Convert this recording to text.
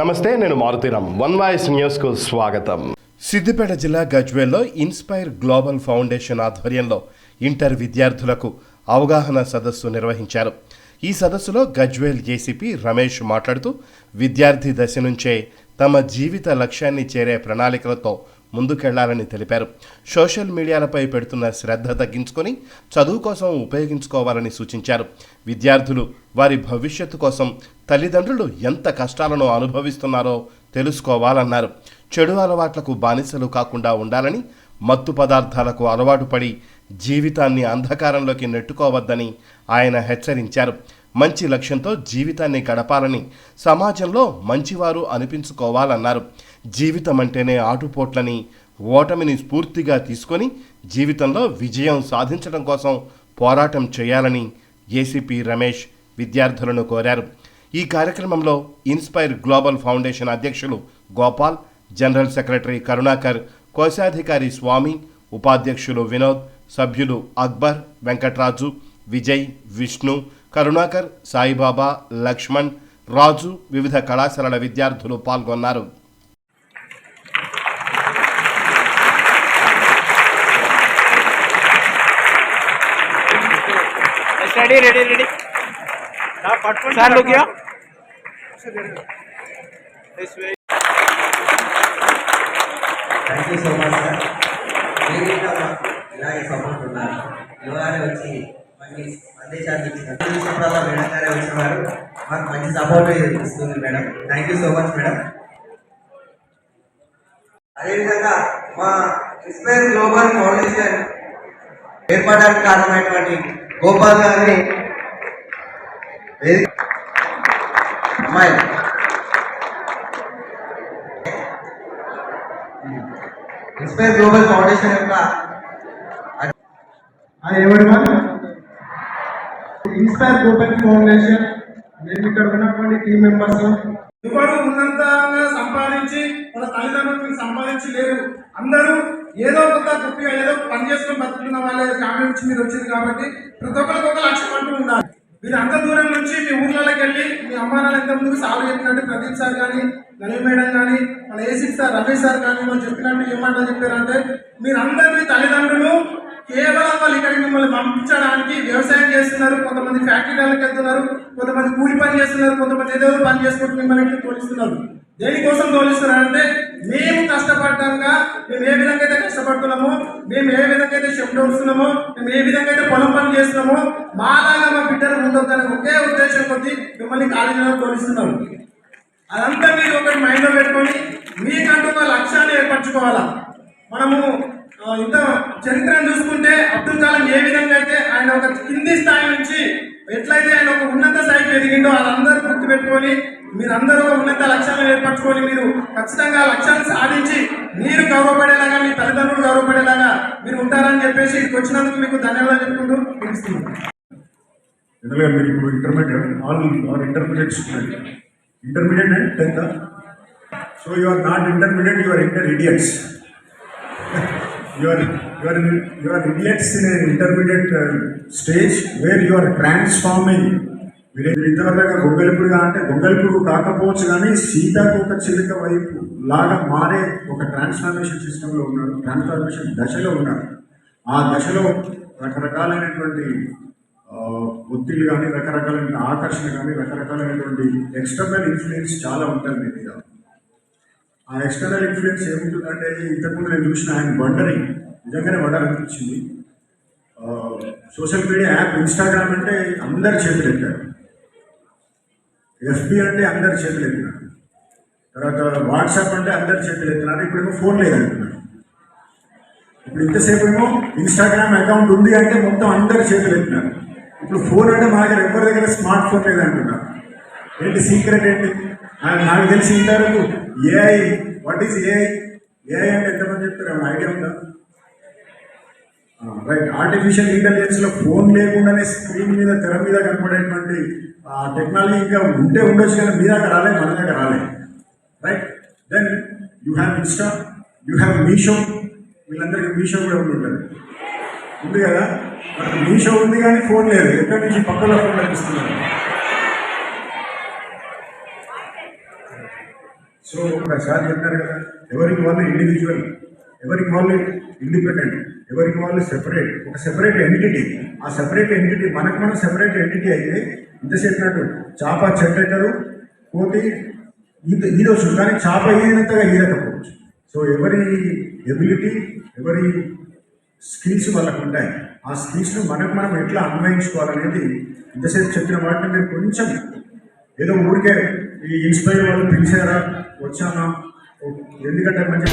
నమస్తే, నేను Maruthi Ram. One voice న్యూస్కు స్వాగతం. సిద్దిపేట జిల్లా గజ్వేల్లో ఇన్స్పైర్ గ్లోబల్ ఫౌండేషన్ ఆధ్వర్యంలో ఇంటర్ విద్యార్థులకు అవగాహన సదస్సు నిర్వహించారు. ఈ సదస్సులో గజ్వేల్ ఏసీపీ రమేష్ మాట్లాడుతూ విద్యార్థి దశ నుంచే తమ జీవిత లక్ష్యాన్ని చేరే ప్రణాళికలతో ముందుకెళ్లాలని తెలిపారు. సోషల్ మీడియాలపై పెడుతున్న శ్రద్ధ తగ్గించుకొని చదువు కోసం ఉపయోగించుకోవాలని సూచించారు. విద్యార్థులు వారి భవిష్యత్తు కోసం తల్లిదండ్రులు ఎంత కష్టాలను అనుభవిస్తున్నారో తెలుసుకోవాలన్నారు. చెడు అలవాట్లకు బానిసలు కాకుండా ఉండాలని, మత్తు పదార్థాలకు అలవాటు పడి జీవితాన్ని అంధకారంలోకి నెట్టుకోవద్దని ఆయన హెచ్చరించారు. మంచి లక్ష్యంతో జీవితాన్ని గడపాలని, సమాజంలో మంచివారు అనిపించుకోవాలన్నారు. జీవితం అంటేనే ఆటుపోట్లని, ఓటమిని స్ఫూర్తిగా తీసుకొని జీవితంలో విజయం సాధించడం కోసం పోరాటం చేయాలని ఏసీపీ రమేష్ విద్యార్థులను కోరారు. ఈ కార్యక్రమంలో ఇన్స్పైర్ గ్లోబల్ ఫౌండేషన్ అధ్యక్షులు గోపాల్, జనరల్ సెక్రటరీ కరుణాకర్, కోశాధికారి స్వామి, ఉపాధ్యక్షులు వినోద్, సభ్యులు అక్బర్, వెంకట్రాజు, విజయ్, విష్ణు, కరుణాకర్, సాయిబాబా, లక్ష్మణ్, రాజు, వివిధ కళాశాలల విద్యార్థులు పాల్గొన్నారు. Thank you so much sir. మీరు ఇలాగే సపోర్ట్ ఉన్నారు. యువగానే వచ్చి మంచి సందేశాన్ని ఇచ్చినప్పుడల్లా మేడం గారే వచ్చినారు. మాకు మంచి సపోర్ట్ ఇస్తుంది madam. Thank you so much madam. అదేవిధంగా మా ఇన్స్పైర్ గ్లోబల్ ఫౌండేషన్ ఏర్పడడానికి కారణమైనటువంటి గోపాల్ గారిని అమ్మాయి ఇన్స్పైర్ గ్లోబల్ ఫౌండేషన్ యొక్క ఇన్స్పైర్ గ్లోబల్ ఫౌండేషన్ మేము ఇక్కడ ఉన్నటువంటి టీమ్ మెంబర్స్ ఎవరు ఉన్నంతగా సంపాదించి వాళ్ళ తల్లిదండ్రులకు సంపాదించి లేరు. అందరూ ఏదో కొద్దిగా ఏదో పని చేసుకొని బతుకున్న వాళ్ళ ఫ్యామిలీ నుంచి మీరు వచ్చింది కాబట్టి ప్రతి ఒక్కరికి ఒక లక్ష్యం అంటూ ఉండాలి. మీరు అంత దూరం నుంచి మీ ఊర్లలోకి వెళ్ళి మీ అమ్మా నాన్న ఎంత ముందుకు సాగు చెప్పినట్టు ప్రదీప్ సార్ కానీ, నవీన్ మేడం కానీ, మన ఏసీ సార్, రమేష్ సార్ కానీ వాళ్ళు చెప్పినట్టు ఏమంటా చెప్పారంటే మీరందరూ మీ తల్లిదండ్రులు కేవలం వాళ్ళు ఇక్కడికి మిమ్మల్ని పంపించడానికి వ్యవసాయం చేస్తున్నారు, కొంతమంది ఫ్యాక్టరీలకు వెళ్తున్నారు, కొంతమంది కూలి పని చేస్తున్నారు, కొంతమంది ఏదో పని చేసుకుంటూ మిమ్మల్ని తోలిస్తున్నారు. దేనికోసం తోలిస్తున్నారంటే మేము కష్టపడ్డాక మేము ఏ విధంగా అయితే కష్టపడుతున్నామో, మేము ఏ విధంగా అయితే చెప్పుకొస్తున్నామో, మేము ఏ విధంగా అయితే పొలం పని చేస్తున్నామో మాలాగా మా బిడ్డలు ఉండొద్దనే ఒకే ఉద్దేశం కొద్ది మిమ్మల్ని కాలేజీలో తోలిస్తున్నారు. అదంతా మీరు ఒకటి మైండ్లో పెట్టుకొని మీకంటూ ఒక లక్ష్యాన్ని ఏర్పరచుకోవాలా. మనము ఇంత చరిత్రను చూసుకుంటే అబ్దుల్ కలాం ఏ విధంగా అయితే ఆయన ఒక కింది స్థాయి నుంచి ఎట్లయితే ఆయన ఒక ఉన్నత స్థాయికి ఎదిగిండో అదందరూ గుర్తుపెట్టుకొని మీరందరూ ఒక ఉన్నత లక్ష్యాన్ని ఏర్పరచుకొని మీరు ఖచ్చితంగా లక్ష్యాన్ని సాధించి మీరు గౌరవపడేలాగా, మీ తల్లిదండ్రులు గౌరవపడేలాగా మీరు ఉంటారని చెప్పేసి ఇక్కడికి వచ్చినందుకు మీకు ధన్యవాదాలు చెప్పుకుంటూ ముగిస్తున్నాను. మీరు ఇప్పుడు intermediate student, intermediate and 10th. So you are not intermediate, you are idiots. You are idiots in an intermediate stage where you are transforming. మీరు ఇంతవరకు గొంగలిపుడుగా అంటే గొంగలిపుడు కాకపోవచ్చు కానీ సీతాకోక చిలుక వైపు లాగా మారే ఒక ట్రాన్స్ఫర్మేషన్ సిస్టంలో ఉన్నారు, ట్రాన్స్ఫర్మేషన్ దశలో ఉన్నారు. ఆ దశలో రకరకాలైనటువంటి ఒత్తిళ్ళు కానీ, రకరకాలైన ఆకర్షణ కానీ, రకరకాలైనటువంటి ఎక్స్టర్నల్ ఇన్ఫ్లుయెన్స్ చాలా ఉంటుంది మీ మీద. ఆ ఎక్స్టర్నల్ ఇన్ఫ్లుయెన్స్ ఏముంటుందంటే ఇంతకుముందు నేను చూసిన ఆయన వండరింగ్ నిజంగానే వండర్ అనిపించింది. సోషల్ మీడియా యాప్ ఇన్స్టాగ్రామ్ అంటే అందరి చేతులు ఎత్తారు, ఎఫ్బి అంటే అందరి చేతులు ఎత్తినారు, తర్వాత వాట్సాప్ అంటే అందరి చేతులు ఎత్తినారు. ఇప్పుడేమో ఫోన్ లేదంటున్నారు. ఇప్పుడు ఇంతసేపు ఏమో ఇన్స్టాగ్రామ్ అకౌంట్ ఉంది అంటే మొత్తం అందరి చేతులు ఎత్తినారు. ఇప్పుడు ఫోన్ అంటే మా దగ్గర ఎవరి దగ్గర స్మార్ట్ ఫోన్ లేదంటున్నారు. ఏంటి సీక్రెట్ ఏంటి? నాకు తెలిసి ఇంతవరకు AI, what is AI? AI అంటే ఎంతమంది చెప్తారు? ఏమైనా ఐడియా ఉందా? రైట్, ఆర్టిఫిషియల్ ఇంటెలిజెన్స్లో ఫోన్ లేకుండానే స్క్రీన్ మీద, తెర మీద కనపడేటువంటి టెక్నాలజీ ఇంకా ఉంటే ఉండొచ్చు కానీ మీ దాకా రాలే, మన దగ్గర రాలే. Right, then you have Insta, you have Meesho. వీళ్ళందరికీ మీషో కూడా ఉంది కదా. మీషో ఉంది కానీ ఫోన్ లేదు. ఎక్కడి నుంచి పక్కలో ఫోన్ కనిపిస్తున్నారు. సో ఒకసారి చెప్పారు కదా, ఎవరికి వాళ్ళు ఇండివిజువల్, ఎవరికి వాళ్ళు ఇండిపెండెంట్, ఎవరికి వాళ్ళు సెపరేట్, ఒక సెపరేట్ ఎంటిటీ. ఆ సెపరేట్ ఎంటిటీ మనకు మనం సెపరేట్ ఎంటిటీ అయితే ఇంత చెప్పినట్టు చేప చెట్టెక్కరు, కోతి ఈదొచ్చు, కానీ చేప ఈదినంతగా ఈదకపోవచ్చు. సో ఎవరి ఎబిలిటీ, ఎవరి స్కిల్స్ వాళ్ళకు ఉంటాయి. ఆ స్కిల్స్ను మనకు మనం ఎట్లా అన్వయించుకోవాలనేది ఇంతసేపు చెప్పిన వాటిని నేను కొంచెం ఏదో ఊరికే ఈ ఇన్స్పైర్ వాళ్ళు పిలిచారా వచ్చానా, ఎందుకంటే మంచి